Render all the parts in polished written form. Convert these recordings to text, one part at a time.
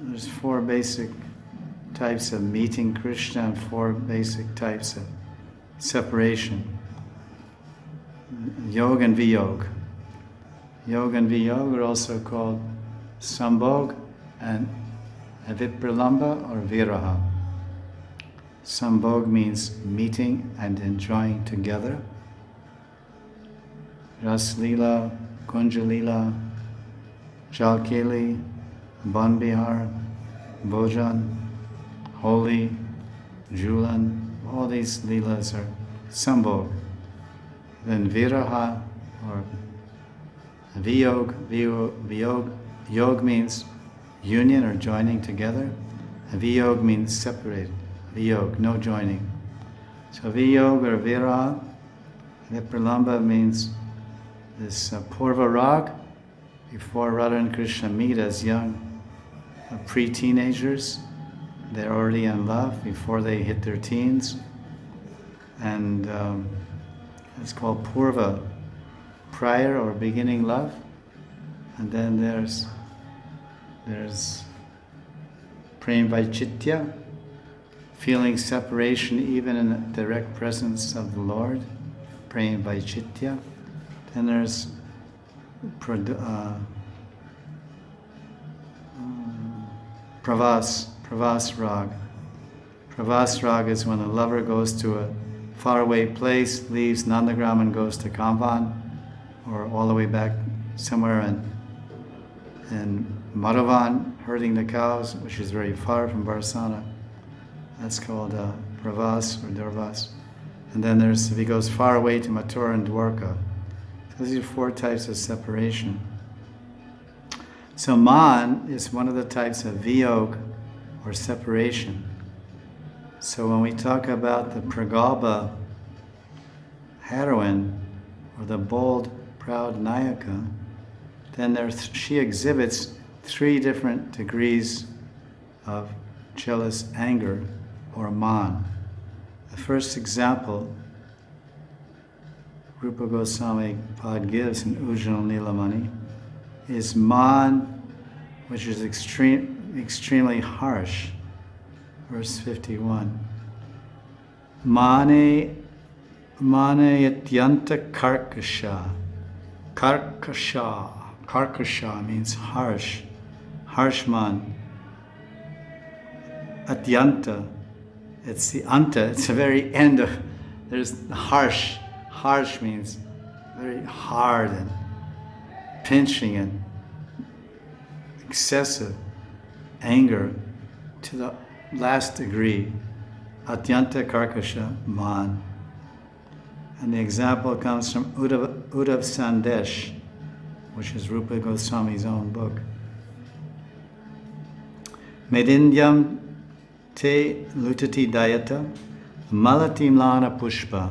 there's four basic types of meeting Krishna and four basic types of separation. Yoga and Viyog. Yoga and Viyog are also called Sambhog and Vipralamba or Viraha. Sambhog means meeting and enjoying together. Ras Lila, Kunja Lila, Jalkeli, Ban Bihar, Bhojan, Holi, Julan, all these Leelas are Sambhog. Then Viraha or Viyog, Yog means union or joining together, and Viyog means separated. Viyog, no joining. So Viyog or Viraha, Vipralamba means this Purva Rag, before Radha and Krishna meet as young pre-teenagers. They're already in love before they hit their teens. And it's called Purva, prior or beginning love. And then there's Prem Vaichitya, feeling separation even in the direct presence of the Lord, Prem Vaichitya. Then there's Pravas Rag. Pravas Rag is when a lover goes to a faraway place, leaves Nandagram and goes to Kamvan, or all the way back somewhere in Madhavan, herding the cows, which is very far from Barsana. That's called Pravas or Durvas. And then if he goes far away to Mathura and Dwarka. So these are four types of separation. So Man is one of the types of Viyog or separation. So when we talk about the Pragalpa heroine, or the bold, proud Nayaka, then she exhibits three different degrees of jealous anger or Man. The first example Rupa Goswami Pad gives in Ujjwal Nilamani is Man, which is extremely harsh. Verse 51. Mane yatyanta karkasha. Karkasha means harsh. Harsh man. Atyanta. It's the anta. It's the very end of. There's harsh. Harsh means very hard and pinching and excessive anger to the last degree. Atyanta karkasha man. And the example comes from Uddhav Sandesh, which is Rupa Goswami's own book. Medindyam te lutati dayata malatim lana pushpa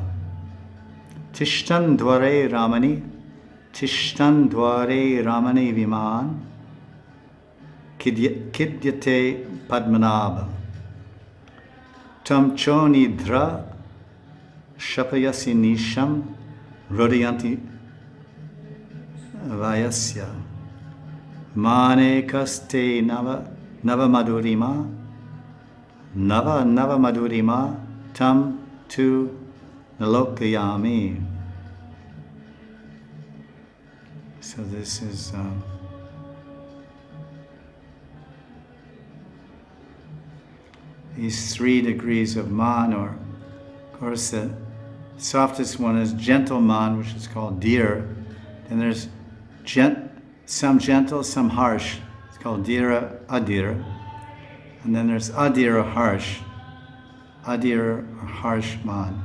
tishtan dware ramani viman kidyate padmanabha tam chonidra shapayasi nisham rodayanti vayasya mane kaste nava madurima tam tu nalokayami. So this is these 3 degrees of man, or of course the softest one is gentle man, which is called dhir. Then there's some gentle, some harsh. It's called dhira, adhira. And then there's adhira, harsh. Adhira or harsh man.